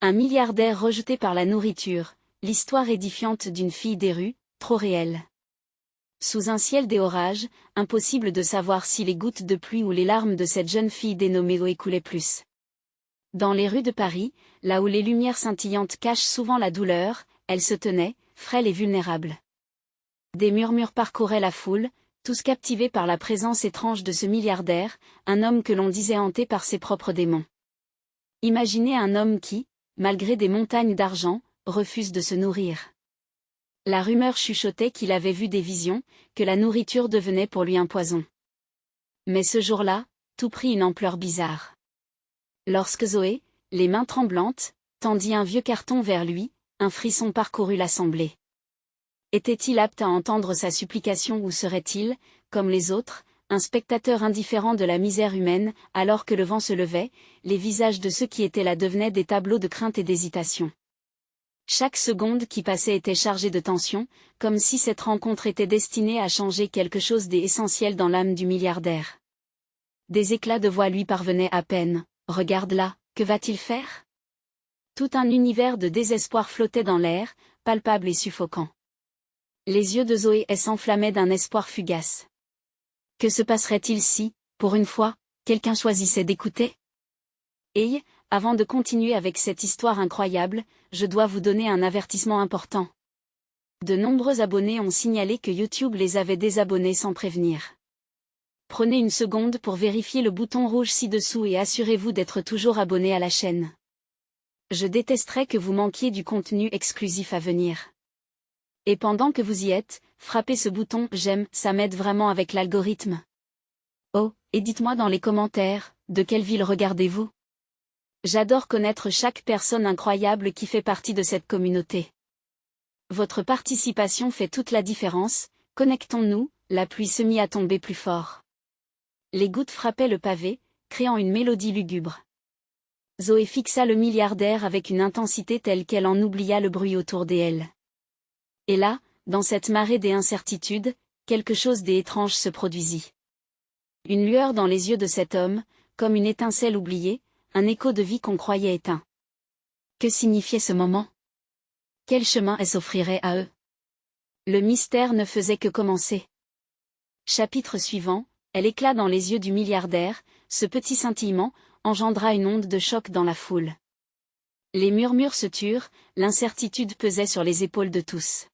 Un milliardaire rejeté par la nourriture, l'histoire édifiante d'une fille des rues, trop réelle. Sous un ciel des orages, impossible de savoir si les gouttes de pluie ou les larmes de cette jeune fille dénommée Zoé coulaient plus. Dans les rues de Paris, là où les lumières scintillantes cachent souvent la douleur, elle se tenait, frêle et vulnérable. Des murmures parcouraient la foule, tous captivés par la présence étrange de ce milliardaire, un homme que l'on disait hanté par ses propres démons. Imaginez un homme qui, malgré des montagnes d'argent, refuse de se nourrir. La rumeur chuchotait qu'il avait vu des visions, que la nourriture devenait pour lui un poison. Mais ce jour-là, tout prit une ampleur bizarre. Lorsque Zoé, les mains tremblantes, tendit un vieux carton vers lui, un frisson parcourut l'assemblée. Était-il apte à entendre sa supplication ou serait-il, comme les autres, un spectateur indifférent de la misère humaine, alors que le vent se levait, les visages de ceux qui étaient là devenaient des tableaux de crainte et d'hésitation. Chaque seconde qui passait était chargée de tension, comme si cette rencontre était destinée à changer quelque chose d'essentiel dans l'âme du milliardaire. Des éclats de voix lui parvenaient à peine. « Regarde là, que va-t-il faire ?» Tout un univers de désespoir flottait dans l'air, palpable et suffocant. Les yeux de Zoé s'enflammaient d'un espoir fugace. Que se passerait-il si, pour une fois, quelqu'un choisissait d'écouter ? Et, avant de continuer avec cette histoire incroyable, je dois vous donner un avertissement important. De nombreux abonnés ont signalé que YouTube les avait désabonnés sans prévenir. Prenez une seconde pour vérifier le bouton rouge ci-dessous et assurez-vous d'être toujours abonné à la chaîne. Je détesterais que vous manquiez du contenu exclusif à venir. Et pendant que vous y êtes, frappez ce bouton « J'aime », ça m'aide vraiment avec l'algorithme. Oh, et dites-moi dans les commentaires, de quelle ville regardez-vous ? J'adore connaître chaque personne incroyable qui fait partie de cette communauté. Votre participation fait toute la différence, connectons-nous, la pluie se mit à tomber plus fort. Les gouttes frappaient le pavé, créant une mélodie lugubre. Zoé fixa le milliardaire avec une intensité telle qu'elle en oublia le bruit autour d'elle. Et là, dans cette marée des incertitudes, quelque chose d'étrange se produisit. Une lueur dans les yeux de cet homme, comme une étincelle oubliée, un écho de vie qu'on croyait éteint. Que signifiait ce moment ? Quel chemin elle s'offrirait à eux ? Le mystère ne faisait que commencer. Chapitre suivant, elle éclate dans les yeux du milliardaire, ce petit scintillement engendra une onde de choc dans la foule. Les murmures se turent, l'incertitude pesait sur les épaules de tous.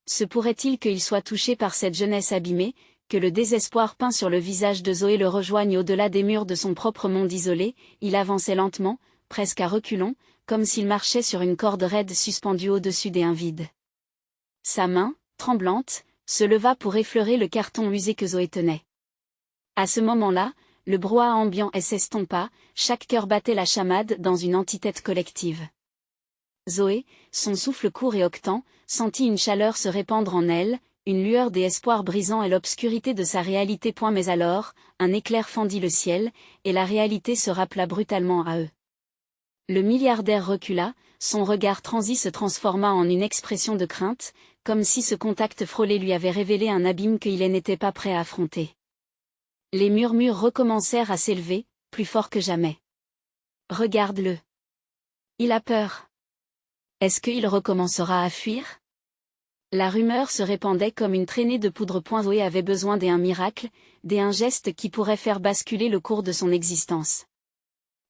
Se pourrait-il qu'il soit touché par cette jeunesse abîmée, que le désespoir peint sur le visage de Zoé le rejoigne au-delà des murs de son propre monde isolé? Il avançait lentement, presque à reculons, comme s'il marchait sur une corde raide suspendue au-dessus des vides. Sa main, tremblante, se leva pour effleurer le carton usé que Zoé tenait. À ce moment-là, le brouhaha ambiant s'estompa, chaque cœur battait la chamade dans une antithèse collective. Zoé, son souffle court et octant, sentit une chaleur se répandre en elle, une lueur d'espoir brisant et l'obscurité de sa réalité. Mais alors, un éclair fendit le ciel, et la réalité se rappela brutalement à eux. Le milliardaire recula, son regard transi se transforma en une expression de crainte, comme si ce contact frôlé lui avait révélé un abîme qu'il n'était pas prêt à affronter. Les murmures recommencèrent à s'élever, plus fort que jamais. Regarde-le. Il a peur. Est-ce qu'il recommencera à fuir ? La rumeur se répandait comme une traînée de poudre. Zoé avait besoin d'un miracle, d'un geste qui pourrait faire basculer le cours de son existence.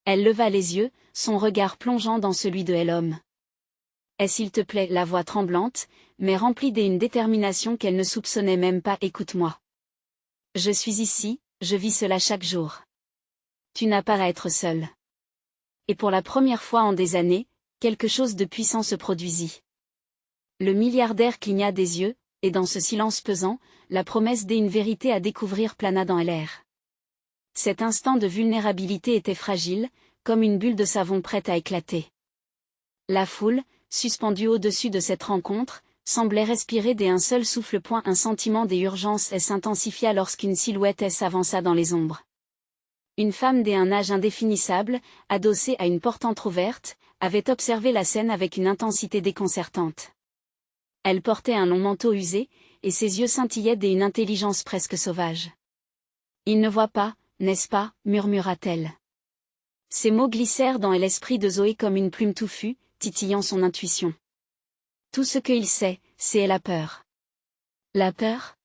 Elle leva les yeux, son regard plongeant dans celui de l'homme. « Est-ce s'il te plaît ?» La voix tremblante, mais remplie d'une détermination qu'elle ne soupçonnait même pas. « Écoute-moi. Je suis ici, je vis cela chaque jour. Tu n'as pas à être seul. » Et pour la première fois en des années, quelque chose de puissant se produisit. Le milliardaire cligna des yeux, et dans ce silence pesant, la promesse d'une vérité à découvrir plana dans l'air. Cet instant de vulnérabilité était fragile, comme une bulle de savon prête à éclater. La foule, suspendue au-dessus de cette rencontre, semblait respirer d'un seul souffle. Un sentiment d'urgence s'intensifia lorsqu'une silhouette s'avança dans les ombres. Une femme d'un âge indéfinissable, adossée à une porte entr'ouverte, avait observé la scène avec une intensité déconcertante. Elle portait un long manteau usé, et ses yeux scintillaient d'une intelligence presque sauvage. « Il ne voit pas, n'est-ce pas ?» murmura-t-elle. Ces mots glissèrent dans l'esprit de Zoé comme une plume touffue, titillant son intuition. Tout ce qu'il sait, c'est la peur. La peur?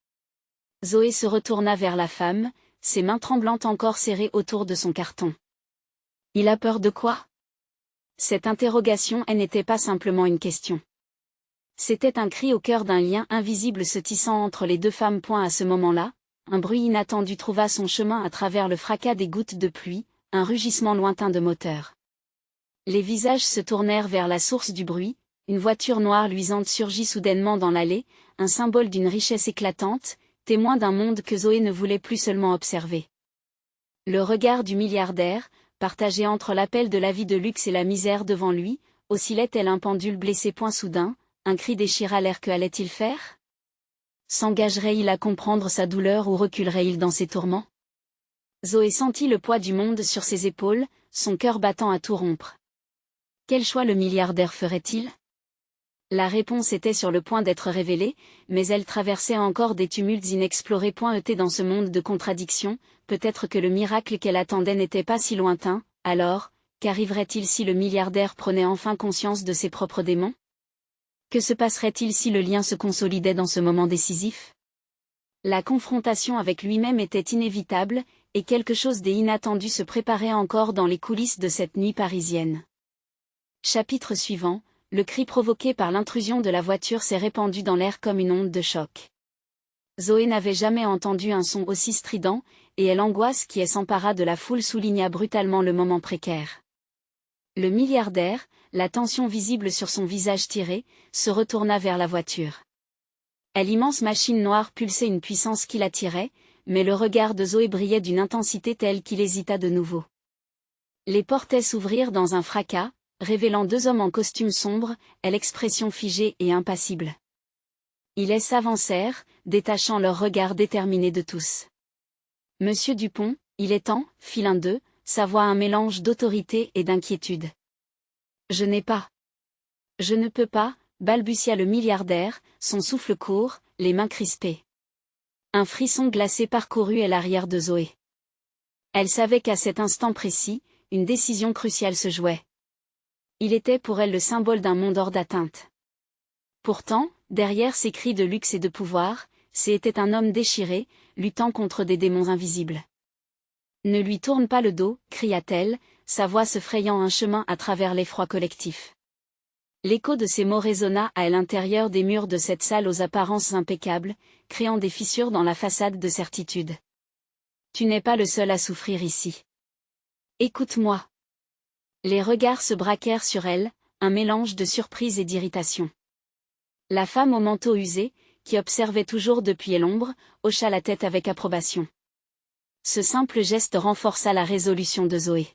Zoé se retourna vers la femme, ses mains tremblantes encore serrées autour de son carton. Il a peur de quoi? Cette interrogation n'était pas simplement une question. C'était un cri au cœur d'un lien invisible se tissant entre les deux femmes. À ce moment-là, un bruit inattendu trouva son chemin à travers le fracas des gouttes de pluie, un rugissement lointain de moteur. Les visages se tournèrent vers la source du bruit, une voiture noire luisante surgit soudainement dans l'allée, un symbole d'une richesse éclatante, témoin d'un monde que Zoé ne voulait plus seulement observer. Le regard du milliardaire, partagé entre l'appel de la vie de luxe et la misère devant lui, oscillait tel un pendule blessé. Soudain, un cri déchira l'air. Que allait-il faire? S'engagerait-il à comprendre sa douleur ou reculerait-il dans ses tourments? Zoé sentit le poids du monde sur ses épaules, son cœur battant à tout rompre. Quel choix le milliardaire ferait-il? La réponse était sur le point d'être révélée, mais elle traversait encore des tumultes inexplorés. Dans ce monde de contradictions, peut-être que le miracle qu'elle attendait n'était pas si lointain. Alors, qu'arriverait-il si le milliardaire prenait enfin conscience de ses propres démons? Que se passerait-il si le lien se consolidait dans ce moment décisif? La confrontation avec lui-même était inévitable, et quelque chose d'inattendu se préparait encore dans les coulisses de cette nuit parisienne. Chapitre suivant, le cri provoqué par l'intrusion de la voiture s'est répandu dans l'air comme une onde de choc. Zoé n'avait jamais entendu un son aussi strident, et l'angoisse qui s'empara de la foule souligna brutalement le moment précaire. Le milliardaire, la tension visible sur son visage tiré, se retourna vers la voiture. L'immense machine noire pulsait une puissance qui l'attirait, mais le regard de Zoé brillait d'une intensité telle qu'il hésita de nouveau. Les portes s'ouvrirent dans un fracas, révélant deux hommes en costume sombre, l'expression figée et impassible. Ils s'avancèrent, détachant leur regard déterminé de tous. « Monsieur Dupont, il est temps », fit l'un d'eux, sa voix un mélange d'autorité et d'inquiétude. « Je n'ai pas. Je ne peux pas », balbutia le milliardaire, son souffle court, les mains crispées. Un frisson glacé parcourut l'arrière de Zoé. Elle savait qu'à cet instant précis, une décision cruciale se jouait. Il était pour elle le symbole d'un monde hors d'atteinte. Pourtant, derrière ces cris de luxe et de pouvoir, c'était un homme déchiré, luttant contre des démons invisibles. « Ne lui tourne pas le dos », cria-t-elle, sa voix se frayant un chemin à travers l'effroi collectif. L'écho de ces mots résonna à l'intérieur des murs de cette salle aux apparences impeccables, créant des fissures dans la façade de certitude. « Tu n'es pas le seul à souffrir ici. Écoute-moi. » Les regards se braquèrent sur elle, un mélange de surprise et d'irritation. La femme au manteau usé, qui observait toujours depuis l'ombre, hocha la tête avec approbation. Ce simple geste renforça la résolution de Zoé.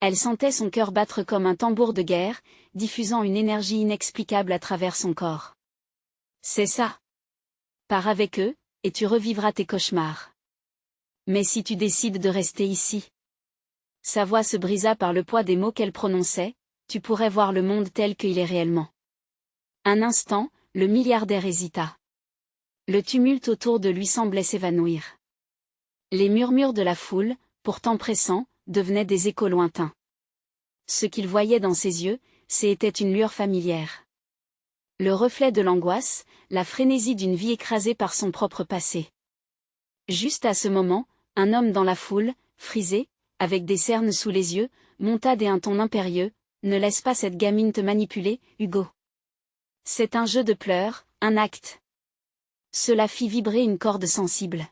Elle sentait son cœur battre comme un tambour de guerre, diffusant une énergie inexplicable à travers son corps. « C'est ça. Pars avec eux, et tu revivras tes cauchemars. Mais si tu décides de rester ici... » Sa voix se brisa par le poids des mots qu'elle prononçait, « Tu pourrais voir le monde tel qu'il est réellement. » Un instant, le milliardaire hésita. Le tumulte autour de lui semblait s'évanouir. Les murmures de la foule, pourtant pressants, devenaient des échos lointains. Ce qu'il voyait dans ses yeux, c'était une lueur familière. Le reflet de l'angoisse, la frénésie d'une vie écrasée par son propre passé. Juste à ce moment, un homme dans la foule, frisé, avec des cernes sous les yeux, monta d'un ton impérieux, « Ne laisse pas cette gamine te manipuler, Hugo. C'est un jeu de pleurs, un acte. » Cela fit vibrer une corde sensible.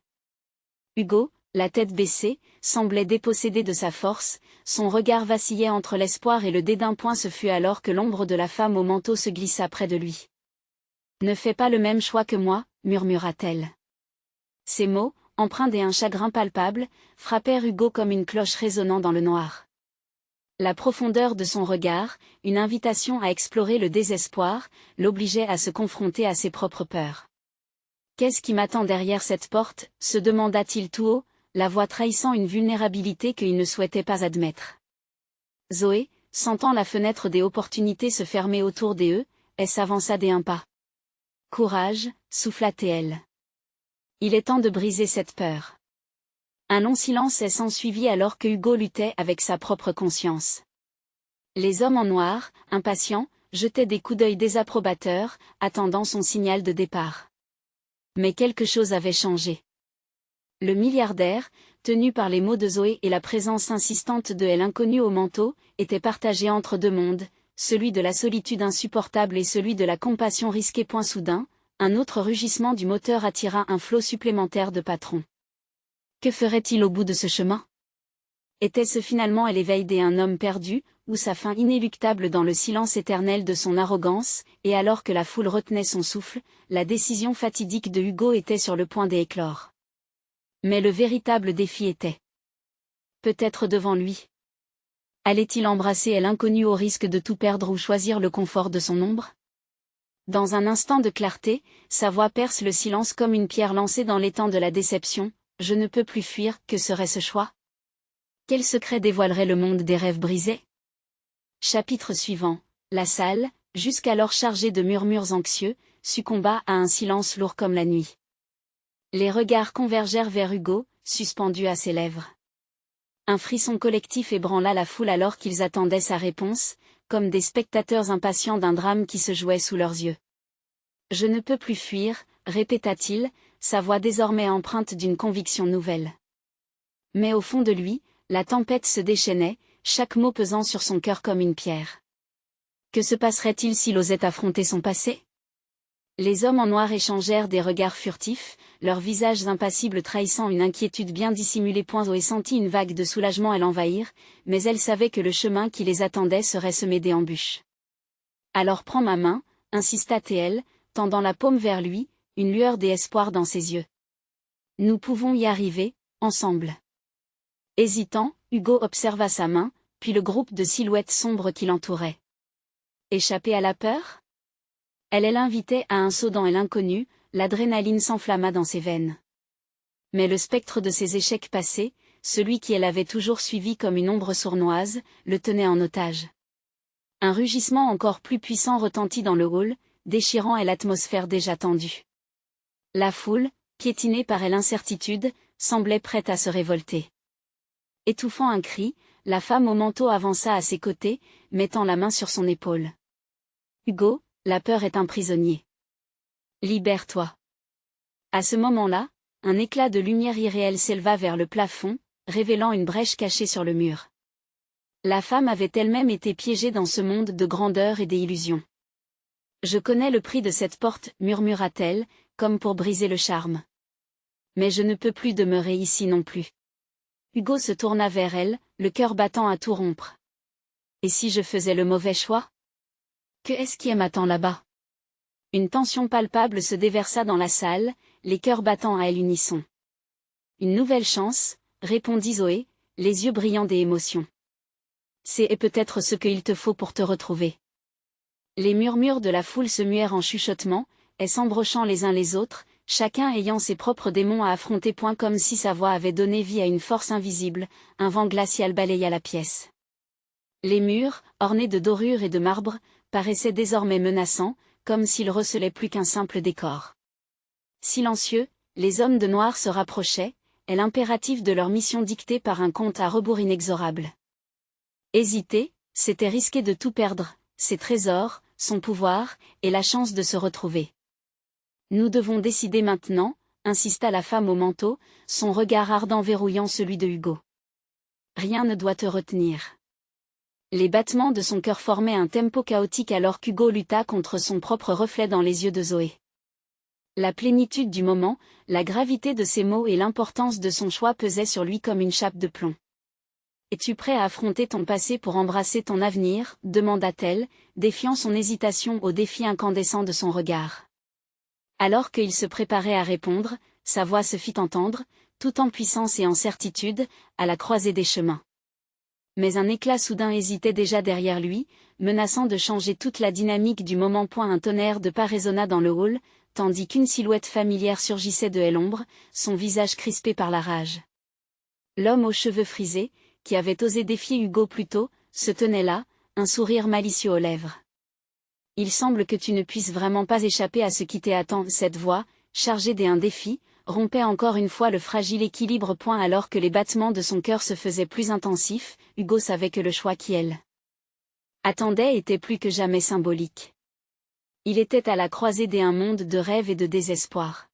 Hugo, la tête baissée, semblait dépossédé de sa force, son regard vacillait entre l'espoir et le dédain. Ce fut alors que l'ombre de la femme au manteau se glissa près de lui. « Ne fais pas le même choix que moi », murmura-t-elle. Ces mots, empreints d'un chagrin palpable, frappèrent Hugo comme une cloche résonnant dans le noir. La profondeur de son regard, une invitation à explorer le désespoir, l'obligeait à se confronter à ses propres peurs. « Qu'est-ce qui m'attend derrière cette porte ?» se demanda-t-il tout haut, la voix trahissant une vulnérabilité qu'il ne souhaitait pas admettre. Zoé, sentant la fenêtre des opportunités se fermer autour d'eux, elle s'avança d'un pas. « Courage », souffla-t-elle. « Il est temps de briser cette peur. » Un long silence s'ensuivit alors que Hugo luttait avec sa propre conscience. Les hommes en noir, impatients, jetaient des coups d'œil désapprobateurs, attendant son signal de départ. Mais quelque chose avait changé. Le milliardaire, tenu par les mots de Zoé et la présence insistante de l'inconnu au manteau, était partagé entre deux mondes, celui de la solitude insupportable et celui de la compassion risquée. Soudain, un autre rugissement du moteur attira un flot supplémentaire de patrons. Que ferait-il au bout de ce chemin? Était-ce finalement l'éveil d'un homme perdu, ou sa fin inéluctable dans le silence éternel de son arrogance, et alors que la foule retenait son souffle, la décision fatidique de Hugo était sur le point d'éclore. Mais le véritable défi était peut-être devant lui. Allait-il embrasser l'inconnu au risque de tout perdre ou choisir le confort de son ombre? Dans un instant de clarté, sa voix perce le silence comme une pierre lancée dans l'étang de la déception. Je ne peux plus fuir, que serait ce choix? Quel secret dévoilerait le monde des rêves brisés? Chapitre suivant. La salle, jusqu'alors chargée de murmures anxieux, succomba à un silence lourd comme la nuit. Les regards convergèrent vers Hugo, suspendu à ses lèvres. Un frisson collectif ébranla la foule alors qu'ils attendaient sa réponse, comme des spectateurs impatients d'un drame qui se jouait sous leurs yeux. Je ne peux plus fuir, répéta-t-il, sa voix désormais empreinte d'une conviction nouvelle. Mais au fond de lui, la tempête se déchaînait, chaque mot pesant sur son cœur comme une pierre. Que se passerait-il s'il osait affronter son passé? Les hommes en noir échangèrent des regards furtifs, leurs visages impassibles trahissant une inquiétude bien dissimulée. Zoé sentit une vague de soulagement l'envahir, mais elle savait que le chemin qui les attendait serait semé d'embûches. Alors prends ma main, insista-t-elle, tendant la paume vers lui, une lueur d'espoir dans ses yeux. Nous pouvons y arriver, ensemble. Hésitant, Hugo observa sa main, puis le groupe de silhouettes sombres qui l'entouraient. Échapper à la peur? Elle l'invitait à un saut dans l'inconnu, l'adrénaline s'enflamma dans ses veines. Mais le spectre de ses échecs passés, celui qui elle avait toujours suivi comme une ombre sournoise, le tenait en otage. Un rugissement encore plus puissant retentit dans le hall, déchirant l'atmosphère déjà tendue. La foule, piétinée par l'incertitude, semblait prête à se révolter. Étouffant un cri, la femme au manteau avança à ses côtés, mettant la main sur son épaule. Hugo, la peur est un prisonnier. Libère-toi. À ce moment-là, un éclat de lumière irréel s'éleva vers le plafond, révélant une brèche cachée sur le mur. La femme avait elle-même été piégée dans ce monde de grandeur et d'illusions. Je connais le prix de cette porte, murmura-t-elle, comme pour briser le charme. Mais je ne peux plus demeurer ici non plus. Hugo se tourna vers elle, le cœur battant à tout rompre. Et si je faisais le mauvais choix? Que est-ce qui m'attend là-bas? Une tension palpable se déversa dans la salle, les cœurs battant à l'unisson. Une nouvelle chance, répondit Zoé, les yeux brillants d'émotion. C'est peut-être ce qu'il te faut pour te retrouver. Les murmures de la foule se muèrent en chuchotements, s'embrochant les uns les autres, chacun ayant ses propres démons à affronter. Comme si sa voix avait donné vie à une force invisible, un vent glacial balaya la pièce. Les murs, ornés de dorures et de marbre, paraissaient désormais menaçants, comme s'ils recelaient plus qu'un simple décor. Silencieux, les hommes de noir se rapprochaient, l'impératif de leur mission dictée par un compte à rebours inexorable. Hésiter, c'était risquer de tout perdre, ses trésors, son pouvoir, et la chance de se retrouver. Nous devons décider maintenant, insista la femme au manteau, son regard ardent verrouillant celui de Hugo. Rien ne doit te retenir. Les battements de son cœur formaient un tempo chaotique alors qu'Hugo lutta contre son propre reflet dans les yeux de Zoé. La plénitude du moment, la gravité de ses mots et l'importance de son choix pesaient sur lui comme une chape de plomb. « Es-tu prêt à affronter ton passé pour embrasser ton avenir ?» demanda-t-elle, défiant son hésitation au défi incandescent de son regard. Alors qu'il se préparait à répondre, sa voix se fit entendre, tout en puissance et en certitude, à la croisée des chemins. Mais un éclat soudain hésitait déjà derrière lui, menaçant de changer toute la dynamique du moment. Un tonnerre de pas résonna dans le hall, tandis qu'une silhouette familière surgissait de l'ombre, son visage crispé par la rage. L'homme aux cheveux frisés, qui avait osé défier Hugo plus tôt, se tenait là, un sourire malicieux aux lèvres. Il semble que tu ne puisses vraiment pas échapper à ce qui t'attend. Cette voix, chargée d'un défi, rompait encore une fois le fragile équilibre. Alors que les battements de son cœur se faisaient plus intensifs, Hugo savait que le choix qui elle attendait était plus que jamais symbolique. Il était à la croisée d'un monde de rêve et de désespoir.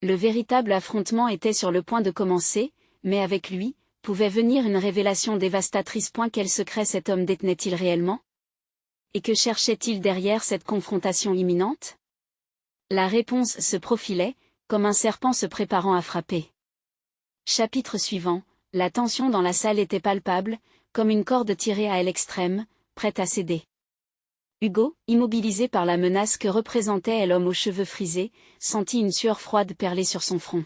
Le véritable affrontement était sur le point de commencer, mais avec lui, pouvait venir une révélation dévastatrice. Quel secret cet homme détenait-il réellement? Et que cherchait-il derrière cette confrontation imminente? La réponse se profilait, comme un serpent se préparant à frapper. Chapitre suivant, la tension dans la salle était palpable, comme une corde tirée à l'extrême, prête à céder. Hugo, immobilisé par la menace que représentait l'homme aux cheveux frisés, sentit une sueur froide perler sur son front.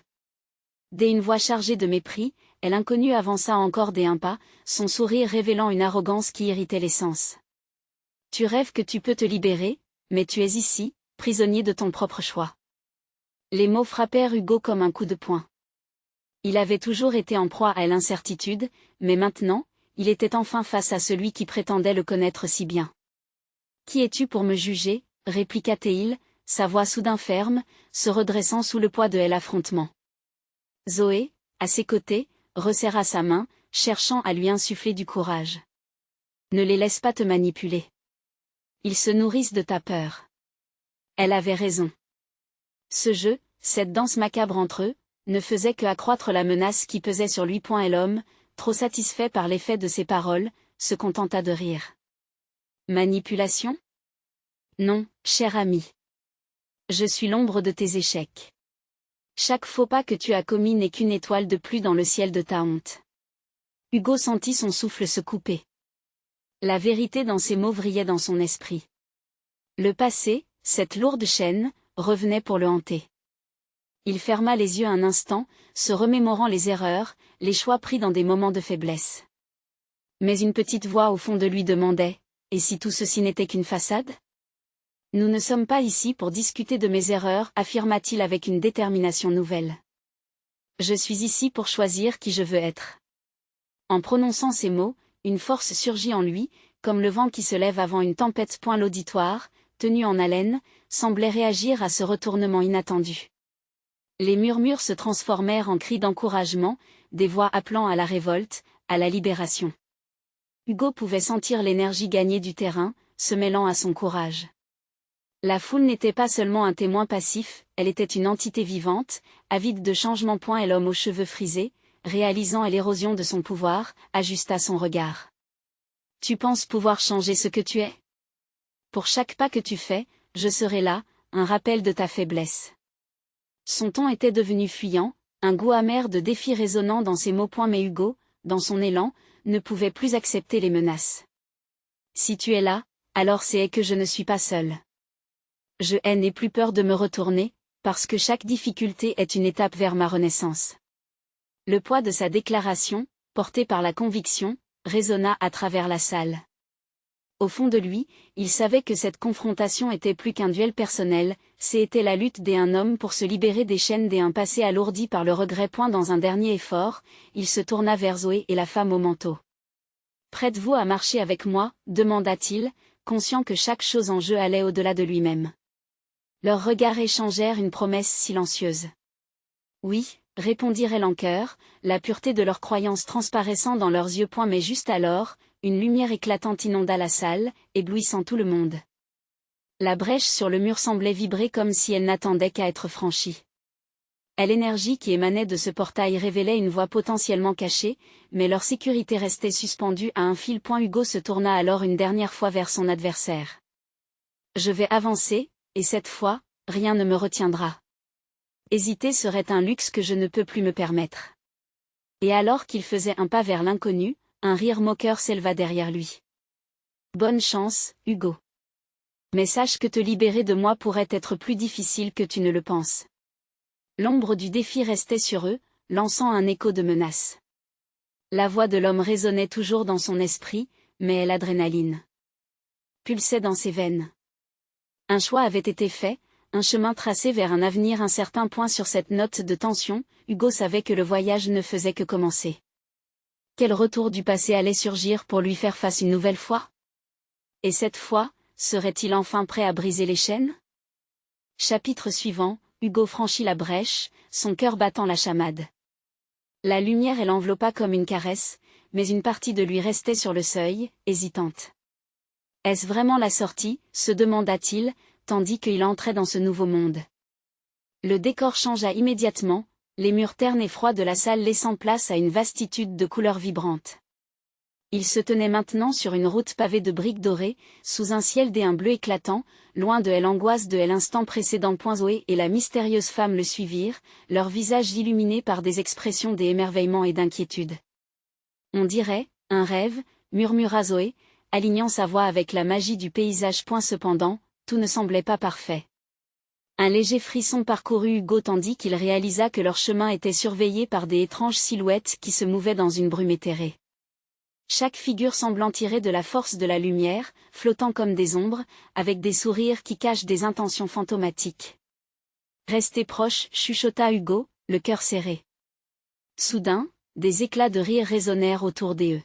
Dès une voix chargée de mépris, l'inconnu avança encore un pas, son sourire révélant une arrogance qui irritait les sens. « Tu rêves que tu peux te libérer, mais tu es ici, prisonnier de ton propre choix. » Les mots frappèrent Hugo comme un coup de poing. Il avait toujours été en proie à l'incertitude, mais maintenant, il était enfin face à celui qui prétendait le connaître si bien. « Qui es-tu pour me juger ?» répliqua-t-il, sa voix soudain ferme, se redressant sous le poids de l'affrontement. Zoé, à ses côtés, resserra sa main, cherchant à lui insuffler du courage. « Ne les laisse pas te manipuler. Ils se nourrissent de ta peur. » Elle avait raison. Ce jeu, cette danse macabre entre eux, ne faisait que accroître la menace qui pesait sur lui. Et l'homme, trop satisfait par l'effet de ses paroles, se contenta de rire. Manipulation? Non, cher ami. Je suis l'ombre de tes échecs. Chaque faux pas que tu as commis n'est qu'une étoile de plus dans le ciel de ta honte. Hugo sentit son souffle se couper. La vérité dans ces mots vrillait dans son esprit. Le passé, cette lourde chaîne, revenait pour le hanter. Il ferma les yeux un instant, se remémorant les erreurs, les choix pris dans des moments de faiblesse. Mais une petite voix au fond de lui demandait, « Et si tout ceci n'était qu'une façade ?» « Nous ne sommes pas ici pour discuter de mes erreurs, affirma-t-il avec une détermination nouvelle. Je suis ici pour choisir qui je veux être. En prononçant ces mots, une force surgit en lui, comme le vent qui se lève avant une tempête. L'auditoire, tenu en haleine, semblait réagir à ce retournement inattendu. Les murmures se transformèrent en cris d'encouragement, des voix appelant à la révolte, à la libération. Hugo pouvait sentir l'énergie gagner du terrain, se mêlant à son courage. La foule n'était pas seulement un témoin passif, elle était une entité vivante, avide de changement. Et l'homme aux cheveux frisés, réalisant l'érosion de son pouvoir, ajusta son regard. « Tu penses pouvoir changer ce que tu es? Pour chaque pas que tu fais, je serai là, un rappel de ta faiblesse. » Son ton était devenu fuyant, un goût amer de défi résonnant dans ses mots. Mais Hugo, dans son élan, ne pouvait plus accepter les menaces. « Si tu es là, alors c'est que je ne suis pas seul. Je n'ai plus peur de me retourner, parce que chaque difficulté est une étape vers ma renaissance. » Le poids de sa déclaration, porté par la conviction, résonna à travers la salle. Au fond de lui, il savait que cette confrontation était plus qu'un duel personnel, c'était la lutte d'un homme pour se libérer des chaînes d'un passé alourdi par le regret. Dans un dernier effort, il se tourna vers Zoé et la femme au manteau. « Prête-vous à marcher avec moi ?» demanda-t-il, conscient que chaque chose en jeu allait au-delà de lui-même. Leurs regards échangèrent une promesse silencieuse. « Oui », répondirent-elles en chœur, la pureté de leurs croyances transparaissant dans leurs yeux. Mais juste alors, une lumière éclatante inonda la salle, éblouissant tout le monde. La brèche sur le mur semblait vibrer comme si elle n'attendait qu'à être franchie. L'énergie qui émanait de ce portail révélait une voie potentiellement cachée, mais leur sécurité restait suspendue à un fil. Hugo se tourna alors une dernière fois vers son adversaire. « Je vais avancer, et cette fois, rien ne me retiendra. Hésiter serait un luxe que je ne peux plus me permettre. » Et alors qu'il faisait un pas vers l'inconnu, un rire moqueur s'éleva derrière lui. « Bonne chance, Hugo. Mais sache que te libérer de moi pourrait être plus difficile que tu ne le penses. » L'ombre du défi restait sur eux, lançant un écho de menace. La voix de l'homme résonnait toujours dans son esprit, mais l'adrénaline pulsait dans ses veines. Un choix avait été fait, un chemin tracé vers un avenir incertain. Sur cette note de tension, Hugo savait que le voyage ne faisait que commencer. Quel retour du passé allait surgir pour lui faire face une nouvelle fois? Et cette fois, serait-il enfin prêt à briser les chaînes? Chapitre suivant, Hugo franchit la brèche, son cœur battant la chamade. La lumière l'enveloppa comme une caresse, mais une partie de lui restait sur le seuil, hésitante. Est-ce vraiment la sortie, se demanda-t-il, tandis qu'il entrait dans ce nouveau monde. Le décor changea immédiatement, les murs ternes et froids de la salle laissant place à une vastitude de couleurs vibrantes. Il se tenait maintenant sur une route pavée de briques dorées, sous un ciel d'un bleu éclatant, loin de l'angoisse de l'instant précédent. Zoé et la mystérieuse femme le suivirent, leurs visages illuminés par des expressions d'émerveillement et d'inquiétude. On dirait, un rêve, murmura Zoé, alignant sa voix avec la magie du paysage. Cependant, tout ne semblait pas parfait. Un léger frisson parcourut Hugo tandis qu'il réalisa que leur chemin était surveillé par des étranges silhouettes qui se mouvaient dans une brume éthérée. Chaque figure semblant tirer de la force de la lumière, flottant comme des ombres, avec des sourires qui cachent des intentions fantomatiques. « Restez proches, chuchota Hugo, le cœur serré. Soudain, des éclats de rire résonnèrent autour d'eux.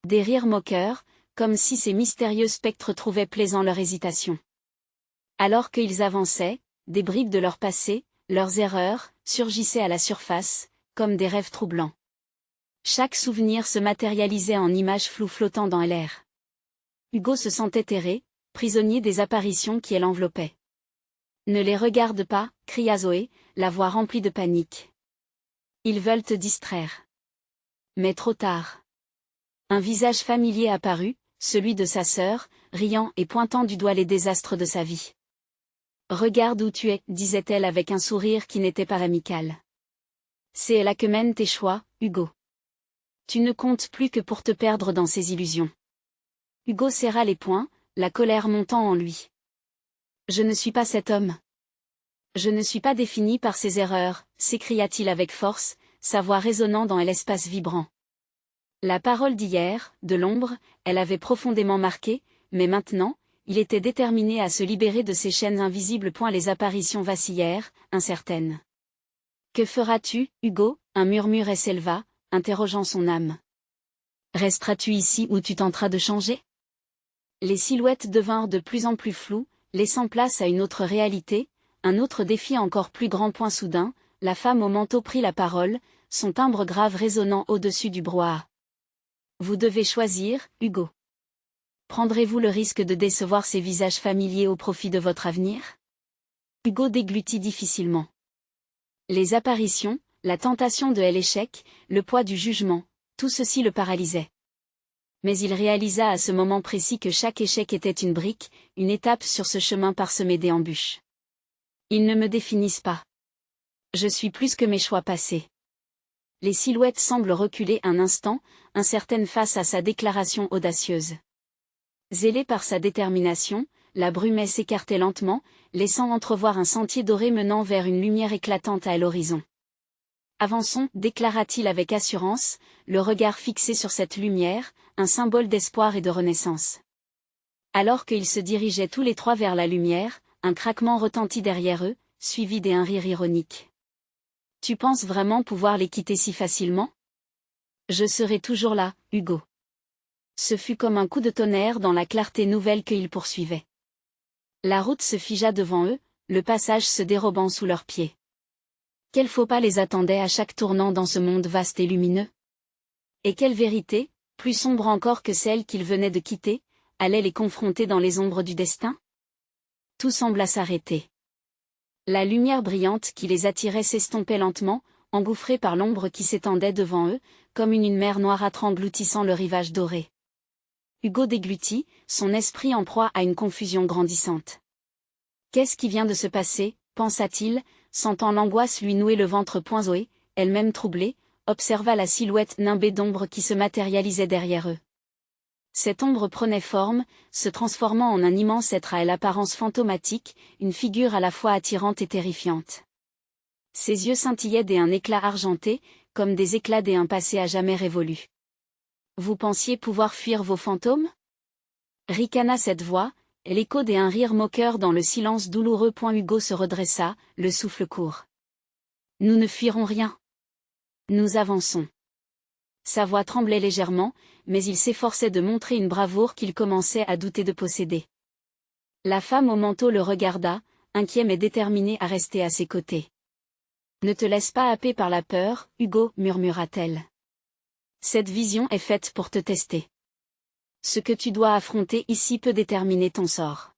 Des rires moqueurs, comme si ces mystérieux spectres trouvaient plaisant leur hésitation. Alors qu'ils avançaient, des bribes de leur passé, leurs erreurs, surgissaient à la surface, comme des rêves troublants. Chaque souvenir se matérialisait en images floues flottant dans l'air. Hugo se sentait erré, prisonnier des apparitions qui l'enveloppaient. « Ne les regarde pas !» cria Zoé, la voix remplie de panique. « Ils veulent te distraire. » Mais trop tard. Un visage familier apparut, celui de sa sœur, riant et pointant du doigt les désastres de sa vie. « Regarde où tu es, disait-elle avec un sourire qui n'était pas amical. C'est là que mènent tes choix, Hugo. Tu ne comptes plus que pour te perdre dans ces illusions. » Hugo serra les poings, la colère montant en lui. « Je ne suis pas cet homme. Je ne suis pas défini par ses erreurs, » s'écria-t-il avec force, sa voix résonnant dans l'espace vibrant. La parole d'hier, de l'ombre, elle avait profondément marqué, mais maintenant, il était déterminé à se libérer de ces chaînes invisibles. Les apparitions vacillèrent, incertaines. « Que feras-tu, Hugo ?» un murmure s'éleva, interrogeant son âme. « Resteras-tu ici ou tu tenteras de changer ?» Les silhouettes devinrent de plus en plus floues, laissant place à une autre réalité, un autre défi encore plus grand. Soudain, la femme au manteau prit la parole, son timbre grave résonnant au-dessus du brouhaha. « Vous devez choisir, Hugo. Prendrez-vous le risque de décevoir ces visages familiers au profit de votre avenir ?» Hugo déglutit difficilement. Les apparitions, la tentation de l'échec, le poids du jugement, tout ceci le paralysait. Mais il réalisa à ce moment précis que chaque échec était une brique, une étape sur ce chemin parsemé d'embûches. Ils ne me définissent pas. Je suis plus que mes choix passés. Les silhouettes semblent reculer un instant, incertaines face à sa déclaration audacieuse. Zélée par sa détermination, la brume s'écartait lentement, laissant entrevoir un sentier doré menant vers une lumière éclatante à l'horizon. « Avançons » déclara-t-il avec assurance, le regard fixé sur cette lumière, un symbole d'espoir et de renaissance. Alors qu'ils se dirigeaient tous les trois vers la lumière, un craquement retentit derrière eux, suivi d'un rire ironique. « Tu penses vraiment pouvoir les quitter si facilement ? Je serai toujours là, Hugo. » Ce fut comme un coup de tonnerre dans la clarté nouvelle qu'ils poursuivaient. La route se figea devant eux, le passage se dérobant sous leurs pieds. Quel faux pas les attendait à chaque tournant dans ce monde vaste et lumineux ? Et quelle vérité, plus sombre encore que celle qu'ils venaient de quitter, allait les confronter dans les ombres du destin ? Tout sembla s'arrêter. La lumière brillante qui les attirait s'estompait lentement, engouffrée par l'ombre qui s'étendait devant eux, comme une mer noirâtre engloutissant le rivage doré. Hugo déglutit, son esprit en proie à une confusion grandissante. Qu'est-ce qui vient de se passer, pensa-t-il, sentant l'angoisse lui nouer le ventre. Zoé, elle-même troublée, observa la silhouette nimbée d'ombre qui se matérialisait derrière eux. Cette ombre prenait forme, se transformant en un immense être à l'apparence fantomatique, une figure à la fois attirante et terrifiante. Ses yeux scintillaient d'un éclat argenté, comme des éclats d'un passé à jamais révolu. « Vous pensiez pouvoir fuir vos fantômes ?» ricana cette voix, l'écho d'un rire moqueur dans le silence douloureux. Hugo se redressa, le souffle court. « Nous ne fuirons rien. Nous avançons. » Sa voix tremblait légèrement, mais il s'efforçait de montrer une bravoure qu'il commençait à douter de posséder. La femme au manteau le regarda, inquiet mais déterminé à rester à ses côtés. Ne te laisse pas happer par la peur, Hugo, murmura-t-elle. Cette vision est faite pour te tester. Ce que tu dois affronter ici peut déterminer ton sort.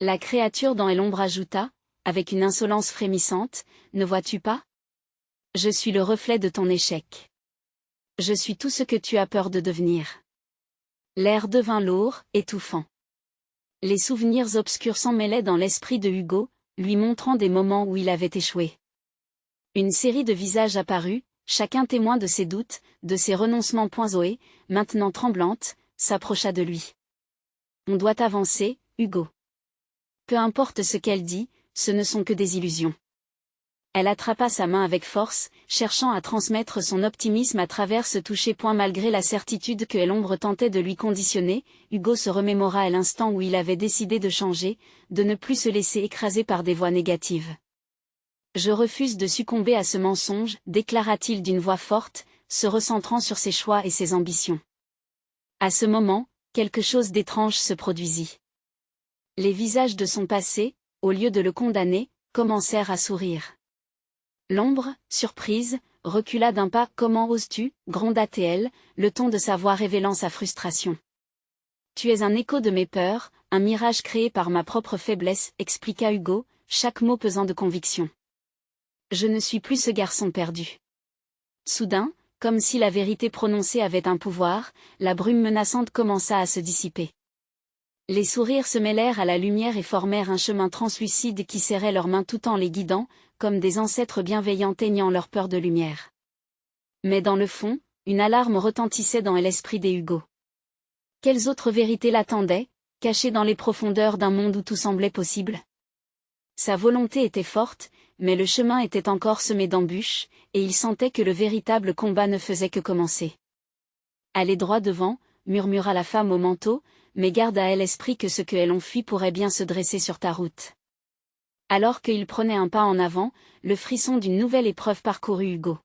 La créature dans l'ombre ajouta, avec une insolence frémissante, ne vois-tu pas? Je suis le reflet de ton échec. Je suis tout ce que tu as peur de devenir. L'air devint lourd, étouffant. Les souvenirs obscurs s'en mêlaient dans l'esprit de Hugo, lui montrant des moments où il avait échoué. Une série de visages apparut, chacun témoin de ses doutes, de ses renoncements. Zoé, maintenant tremblante, s'approcha de lui. On doit avancer, Hugo. Peu importe ce qu'elle dit, ce ne sont que des illusions. Elle attrapa sa main avec force, cherchant à transmettre son optimisme à travers ce toucher. Malgré la certitude que l'ombre tentait de lui conditionner, Hugo se remémora à l'instant où il avait décidé de changer, de ne plus se laisser écraser par des voix négatives. Je refuse de succomber à ce mensonge, déclara-t-il d'une voix forte, se recentrant sur ses choix et ses ambitions. À ce moment, quelque chose d'étrange se produisit. Les visages de son passé, au lieu de le condamner, commencèrent à sourire. L'ombre, surprise, recula d'un pas. Comment oses-tu, gronda-t-elle, le ton de sa voix révélant sa frustration. Tu es un écho de mes peurs, un mirage créé par ma propre faiblesse, expliqua Hugo, chaque mot pesant de conviction. Je ne suis plus ce garçon perdu. Soudain, comme si la vérité prononcée avait un pouvoir, la brume menaçante commença à se dissiper. Les sourires se mêlèrent à la lumière et formèrent un chemin translucide qui serrait leurs mains tout en les guidant, comme des ancêtres bienveillants teignant leur peur de lumière. Mais dans le fond, une alarme retentissait dans l'esprit des Hugo. Quelles autres vérités l'attendaient, cachées dans les profondeurs d'un monde où tout semblait possible? Sa volonté était forte, mais le chemin était encore semé d'embûches, et il sentait que le véritable combat ne faisait que commencer. Allez droit devant, murmura la femme au manteau, mais garde à l'esprit que ce que l'on fuit pourrait bien se dresser sur ta route. Alors qu'il prenait un pas en avant, le frisson d'une nouvelle épreuve parcourut Hugo.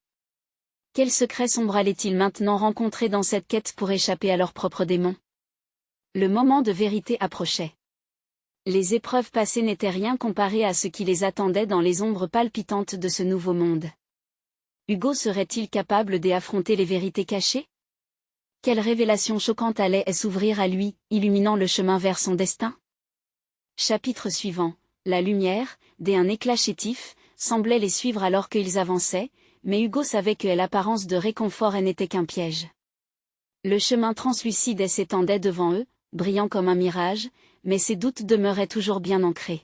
Quel secret sombre allait-il maintenant rencontrer dans cette quête pour échapper à leurs propres démons? Le moment de vérité approchait. Les épreuves passées n'étaient rien comparées à ce qui les attendait dans les ombres palpitantes de ce nouveau monde. Hugo serait-il capable d'affronter les vérités cachées? Quelle révélation choquante allait s'ouvrir à lui, illuminant le chemin vers son destin? Chapitre suivant. La lumière, un éclat chétif, semblait les suivre alors qu'ils avançaient, mais Hugo savait que l'apparence de réconfort n'était qu'un piège. Le chemin translucide s'étendait devant eux, brillant comme un mirage, mais ses doutes demeuraient toujours bien ancrés.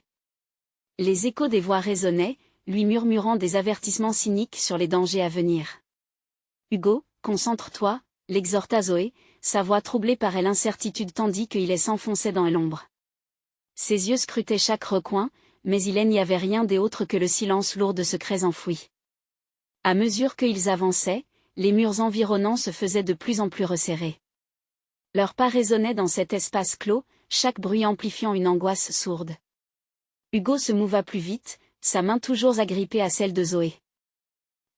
Les échos des voix résonnaient, lui murmurant des avertissements cyniques sur les dangers à venir. Hugo, concentre-toi, l'exhorta Zoé, sa voix troublée par l'incertitude tandis qu'il s'enfonçait dans l'ombre. Ses yeux scrutaient chaque recoin, mais il n'y avait rien d'autre que le silence lourd de secrets enfouis. À mesure qu'ils avançaient, les murs environnants se faisaient de plus en plus resserrés. Leurs pas résonnaient dans cet espace clos, chaque bruit amplifiant une angoisse sourde. Hugo se mouva plus vite, sa main toujours agrippée à celle de Zoé.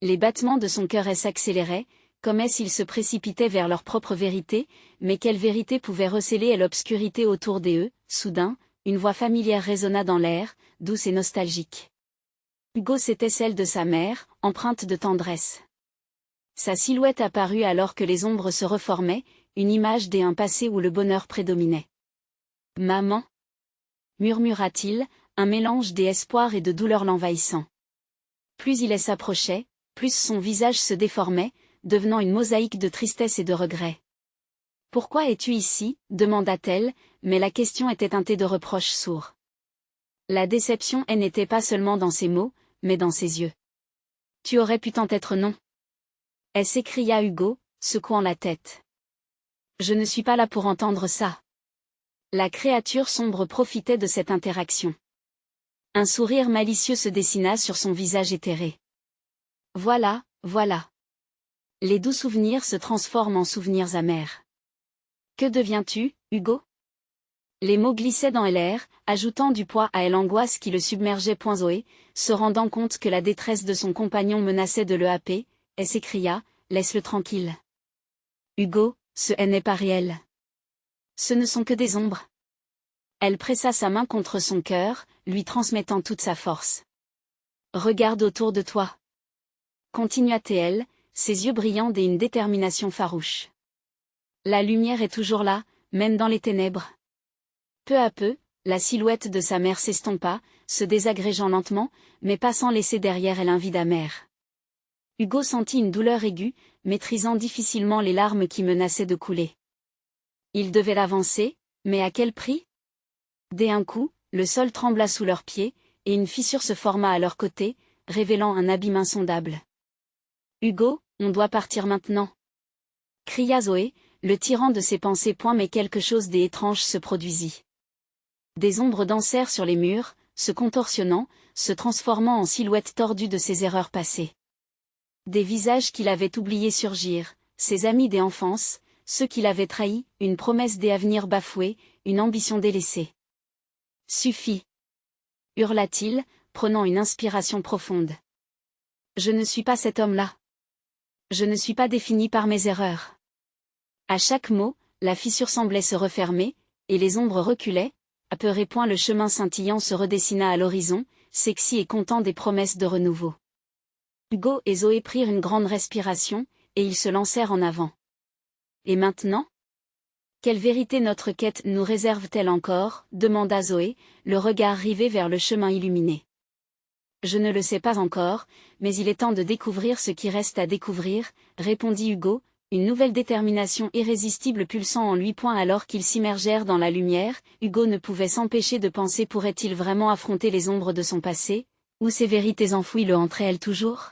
Les battements de son cœur s'accéléraient, comme s'il se précipitait vers leur propre vérité, mais quelle vérité pouvait recéler l'obscurité autour d'eux? Soudain, une voix familière résonna dans l'air, douce et nostalgique. Hugo, c'était celle de sa mère, empreinte de tendresse. Sa silhouette apparut alors que les ombres se reformaient, une image d'un passé où le bonheur prédominait. « Maman » murmura-t-il, un mélange d'espoir et de douleur l'envahissant. Plus il s'approchait, plus son visage se déformait, devenant une mosaïque de tristesse et de regret. « Pourquoi es-tu ici » demanda-t-elle, mais la question était teintée de reproches sourds. La déception n'était pas seulement dans ses mots, mais dans ses yeux. « Tu aurais pu tant être non » s'écria Hugo, secouant la tête. « Je ne suis pas là pour entendre ça. » La créature sombre profitait de cette interaction. Un sourire malicieux se dessina sur son visage éthéré. « Voilà, voilà. Les doux souvenirs se transforment en souvenirs amers. Que deviens-tu, Hugo ?» Les mots glissaient dans l'air, ajoutant du poids à l'angoisse qui le submergeait. Zoé, se rendant compte que la détresse de son compagnon menaçait de le happer, elle s'écria, « Laisse-le tranquille. » Hugo, ce n'est pas réel. Ce ne sont que des ombres. Elle pressa sa main contre son cœur, lui transmettant toute sa force. Regarde autour de toi. Continua-t-elle, ses yeux brillants et une détermination farouche. La lumière est toujours là, même dans les ténèbres. Peu à peu, la silhouette de sa mère s'estompa, se désagrégeant lentement, mais pas sans laisser derrière elle un vide amer. Hugo sentit une douleur aiguë, maîtrisant difficilement les larmes qui menaçaient de couler. Il devait l'avancer, mais à quel prix? D'un coup, le sol trembla sous leurs pieds, et une fissure se forma à leur côté, révélant un abîme insondable. « Hugo, on doit partir maintenant !» cria Zoé, le tirant de ses pensées point mais quelque chose d'étrange se produisit. Des ombres dansèrent sur les murs, se contorsionnant, se transformant en silhouettes tordues de ses erreurs passées. Des visages qu'il avait oubliés surgirent, ses amis d'enfance, ceux qu'il avait trahis, une promesse d'avenir bafouée, une ambition délaissée. « Suffit !» hurla-t-il, prenant une inspiration profonde. « Je ne suis pas cet homme-là. Je ne suis pas défini par mes erreurs. » À chaque mot, la fissure semblait se refermer, et les ombres reculaient. Apeuré point le chemin scintillant se redessina à l'horizon, sexy et content des promesses de renouveau. Hugo et Zoé prirent une grande respiration, et ils se lancèrent en avant. Et maintenant? Quelle vérité notre quête nous réserve-t-elle encore? Demanda Zoé, le regard rivé vers le chemin illuminé. Je ne le sais pas encore, mais il est temps de découvrir ce qui reste à découvrir, répondit Hugo, une nouvelle détermination irrésistible pulsant en lui. Alors qu'ils s'immergèrent dans la lumière, Hugo ne pouvait s'empêcher de penser pourrait-il vraiment affronter les ombres de son passé, ou ces vérités enfouies le hanteraient-elles toujours?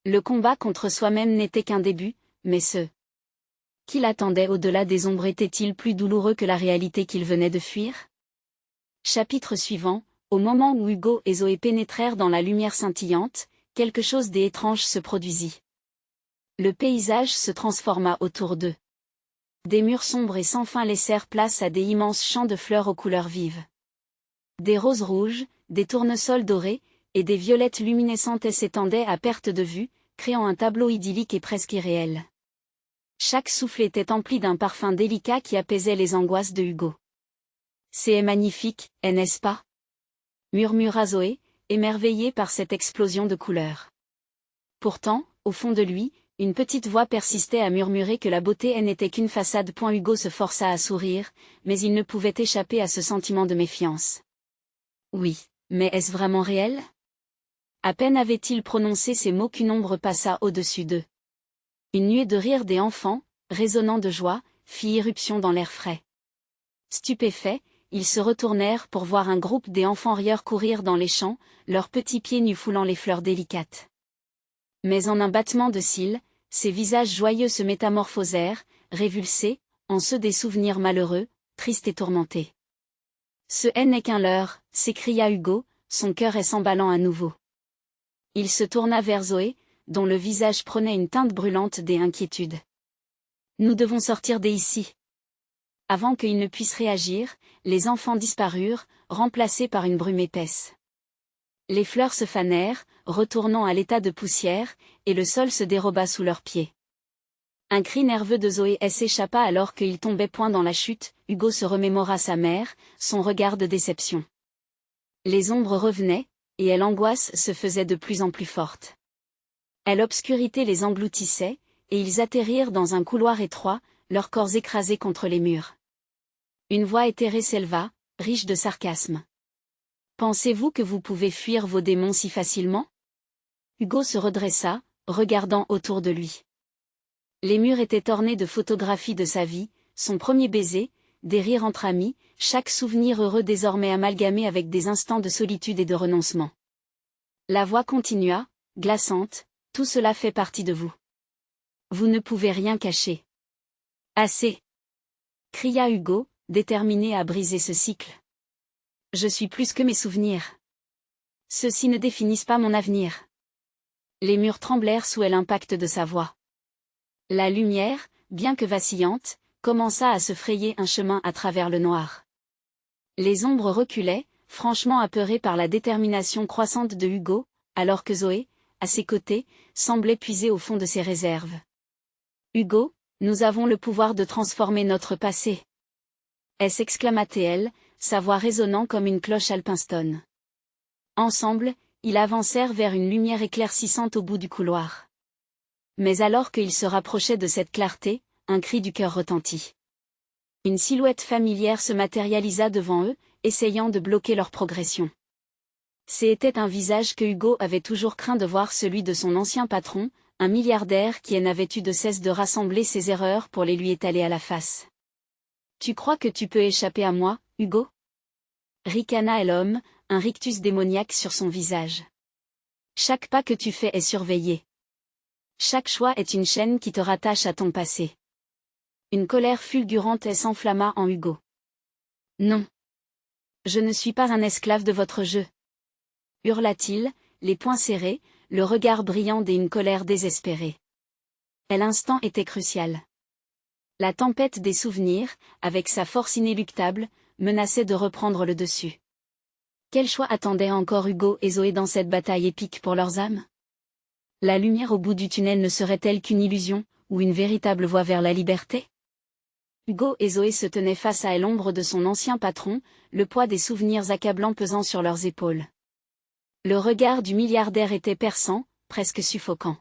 Le combat contre soi-même n'était qu'un début, mais ce qui l'attendait au-delà des ombres était-il plus douloureux que la réalité qu'il venait de fuir? Chapitre suivant, au moment où Hugo et Zoé pénétrèrent dans la lumière scintillante, quelque chose d'étrange se produisit. Le paysage se transforma autour d'eux. Des murs sombres et sans fin laissèrent place à des immenses champs de fleurs aux couleurs vives. Des roses rouges, des tournesols dorés, et des violettes luminescentes s'étendaient à perte de vue, créant un tableau idyllique et presque irréel. Chaque souffle était empli d'un parfum délicat qui apaisait les angoisses de Hugo. « C'est magnifique, n'est-ce pas ?» murmura Zoé, émerveillée par cette explosion de couleurs. Pourtant, au fond de lui, une petite voix persistait à murmurer que la beauté n'était qu'une façade. Hugo se força à sourire, mais il ne pouvait échapper à ce sentiment de méfiance. Oui, mais est-ce vraiment réel? À peine avait-il prononcé ces mots qu'une ombre passa au-dessus d'eux. Une nuée de rire des enfants, résonnant de joie, fit irruption dans l'air frais. Stupéfaits, ils se retournèrent pour voir un groupe des enfants rieurs courir dans les champs, leurs petits pieds nus foulant les fleurs délicates. Mais en un battement de cils, ces visages joyeux se métamorphosèrent, révulsés, en ceux des souvenirs malheureux, tristes et tourmentés. « Ce n'est qu'un leurre !» s'écria Hugo, son cœur s'emballant à nouveau. Il se tourna vers Zoé, dont le visage prenait une teinte brûlante d'inquiétude. « Nous devons sortir d'ici. » Avant qu'il ne puisse réagir, les enfants disparurent, remplacés par une brume épaisse. Les fleurs se fanèrent, retournant à l'état de poussière, et le sol se déroba sous leurs pieds. Un cri nerveux de Zoé s'échappa alors qu'il tombait point dans la chute. Hugo se remémora sa mère, son regard de déception. Les ombres revenaient, et l'angoisse se faisait de plus en plus forte. L'obscurité les engloutissait, et ils atterrirent dans un couloir étroit, leurs corps écrasés contre les murs. Une voix éthérée s'éleva, riche de sarcasme. Pensez-vous que vous pouvez fuir vos démons si facilement? Hugo se redressa, regardant autour de lui. Les murs étaient ornés de photographies de sa vie, son premier baiser, des rires entre amis, chaque souvenir heureux désormais amalgamé avec des instants de solitude et de renoncement. La voix continua, glaçante, tout cela fait partie de vous. Vous ne pouvez rien cacher. Assez! Cria Hugo, déterminé à briser ce cycle. Je suis plus que mes souvenirs. Ceux-ci ne définissent pas mon avenir. Les murs tremblèrent sous l'impact de sa voix. La lumière, bien que vacillante, commença à se frayer un chemin à travers le noir. Les ombres reculaient, franchement apeurées par la détermination croissante de Hugo, alors que Zoé, à ses côtés, semblait puiser au fond de ses réserves. Hugo, nous avons le pouvoir de transformer notre passé. S'exclama-t-elle, sa voix résonnant comme une cloche alpinstone. Ensemble, ils avancèrent vers une lumière éclaircissante au bout du couloir. Mais alors qu'ils se rapprochaient de cette clarté, un cri du cœur retentit. Une silhouette familière se matérialisa devant eux, essayant de bloquer leur progression. C'était un visage que Hugo avait toujours craint de voir, celui de son ancien patron, un milliardaire qui n'avait eu de cesse de rassembler ses erreurs pour les lui étaler à la face. « Tu crois que tu peux échapper à moi, Hugo ?» ricana l'homme, un rictus démoniaque sur son visage. « Chaque pas que tu fais est surveillé. Chaque choix est une chaîne qui te rattache à ton passé. » Une colère fulgurante s'enflamma en Hugo. « Non. Je ne suis pas un esclave de votre jeu. » hurla-t-il, les poings serrés, le regard brillant et une colère désespérée. L'instant était crucial. La tempête des souvenirs, avec sa force inéluctable, menaçait de reprendre le dessus. Quel choix attendaient encore Hugo et Zoé dans cette bataille épique pour leurs âmes? La lumière au bout du tunnel ne serait-elle qu'une illusion, ou une véritable voie vers la liberté? Hugo et Zoé se tenaient face à l'ombre de son ancien patron, le poids des souvenirs accablants pesant sur leurs épaules. Le regard du milliardaire était perçant, presque suffocant.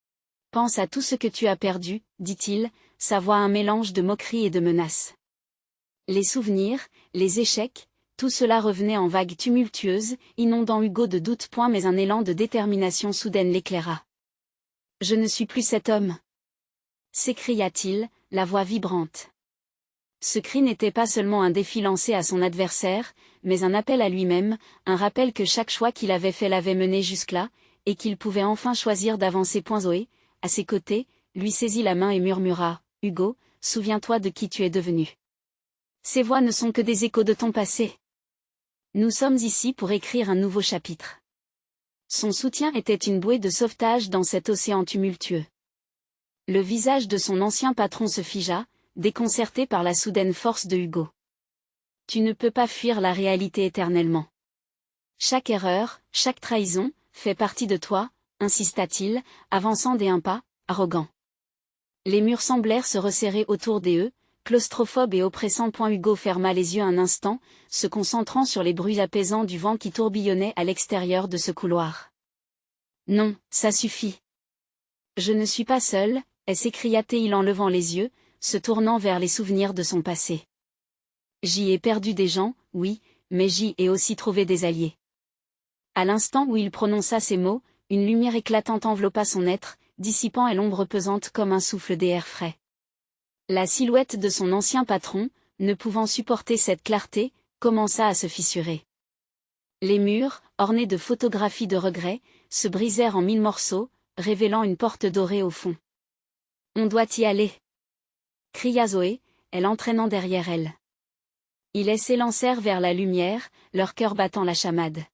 « Pense à tout ce que tu as perdu, » dit-il, sa voix un mélange de moquerie et de menace. Les souvenirs, les échecs, tout cela revenait en vagues tumultueuses, inondant Hugo de doutes, mais un élan de détermination soudaine l'éclaira. « Je ne suis plus cet homme !» s'écria-t-il, la voix vibrante. Ce cri n'était pas seulement un défi lancé à son adversaire, mais un appel à lui-même, un rappel que chaque choix qu'il avait fait l'avait mené jusque-là, et qu'il pouvait enfin choisir d'avancer. Zoé, à ses côtés, lui saisit la main et murmura « Hugo, souviens-toi de qui tu es devenu. Ces voix ne sont que des échos de ton passé. Nous sommes ici pour écrire un nouveau chapitre. » Son soutien était une bouée de sauvetage dans cet océan tumultueux. Le visage de son ancien patron se figea, déconcerté par la soudaine force de Hugo. « Tu ne peux pas fuir la réalité éternellement. Chaque erreur, chaque trahison, fait partie de toi, » insista-t-il, avançant d'un pas, arrogant. Les murs semblèrent se resserrer autour d'eux, claustrophobe et oppressant. Hugo ferma les yeux un instant, se concentrant sur les bruits apaisants du vent qui tourbillonnait à l'extérieur de ce couloir. « Non, ça suffit. Je ne suis pas seul, » s'écria-t-il en levant les yeux, se tournant vers les souvenirs de son passé. « J'y ai perdu des gens, oui, mais j'y ai aussi trouvé des alliés. » À l'instant où il prononça ces mots, une lumière éclatante enveloppa son être, dissipant l'ombre pesante comme un souffle d'air frais. La silhouette de son ancien patron, ne pouvant supporter cette clarté, commença à se fissurer. Les murs, ornés de photographies de regrets, se brisèrent en 1000 morceaux, révélant une porte dorée au fond. « On doit y aller !» cria Zoé, elle entraînant derrière elle. Ils s'élancèrent vers la lumière, leur cœur battant la chamade.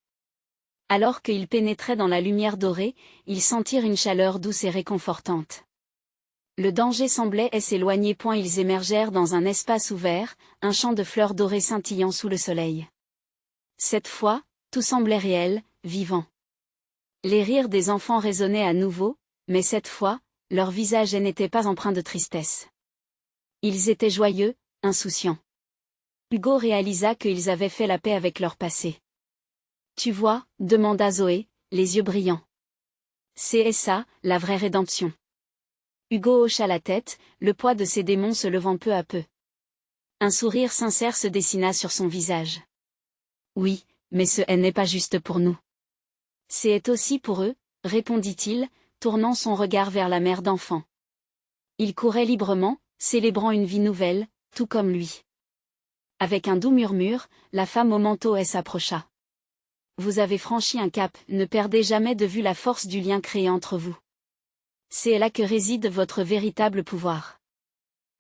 Alors qu'ils pénétraient dans la lumière dorée, ils sentirent une chaleur douce et réconfortante. Le danger semblait s'éloigner. Ils émergèrent dans un espace ouvert, un champ de fleurs dorées scintillant sous le soleil. Cette fois, tout semblait réel, vivant. Les rires des enfants résonnaient à nouveau, mais cette fois, leurs visages n'étaient pas empreints de tristesse. Ils étaient joyeux, insouciants. Hugo réalisa qu'ils avaient fait la paix avec leur passé. « Tu vois ?» demanda Zoé, les yeux brillants. « C'est ça, la vraie rédemption. » Hugo hocha la tête, le poids de ses démons se levant peu à peu. Un sourire sincère se dessina sur son visage. « Oui, mais ce n'est pas juste pour nous. C'est aussi pour eux, » répondit-il, tournant son regard vers la mère d'enfant. Ils couraient librement, célébrant une vie nouvelle, tout comme lui. Avec un doux murmure, la femme au manteau s'approcha. « Vous avez franchi un cap, ne perdez jamais de vue la force du lien créé entre vous. C'est là que réside votre véritable pouvoir. »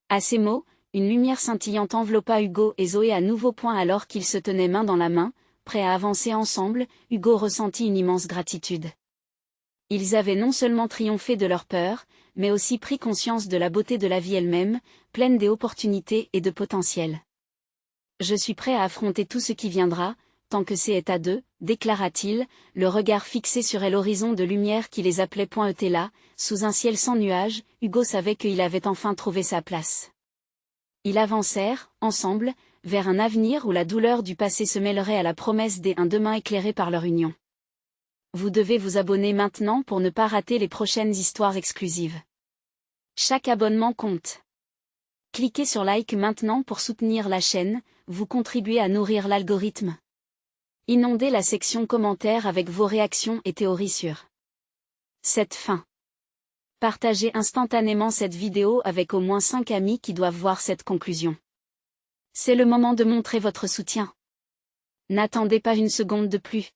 À ces mots, une lumière scintillante enveloppa Hugo et Zoé à nouveau. Alors qu'ils se tenaient main dans la main, prêts à avancer ensemble, Hugo ressentit une immense gratitude. Ils avaient non seulement triomphé de leur peur, mais aussi pris conscience de la beauté de la vie elle-même, pleine d'opportunités et de potentiel. « Je suis prêt à affronter tout ce qui viendra, tant que c'est à deux, » déclara-t-il, le regard fixé sur l'horizon de lumière qui les appelait. Était là, sous un ciel sans nuages, Hugo savait qu'il avait enfin trouvé sa place. Ils avancèrent, ensemble, vers un avenir où la douleur du passé se mêlerait à la promesse d'un demain éclairé par leur union. Vous devez vous abonner maintenant pour ne pas rater les prochaines histoires exclusives. Chaque abonnement compte. Cliquez sur like maintenant pour soutenir la chaîne, vous contribuez à nourrir l'algorithme. Inondez la section commentaires avec vos réactions et théories sur cette fin. Partagez instantanément cette vidéo avec au moins 5 amis qui doivent voir cette conclusion. C'est le moment de montrer votre soutien. N'attendez pas une seconde de plus.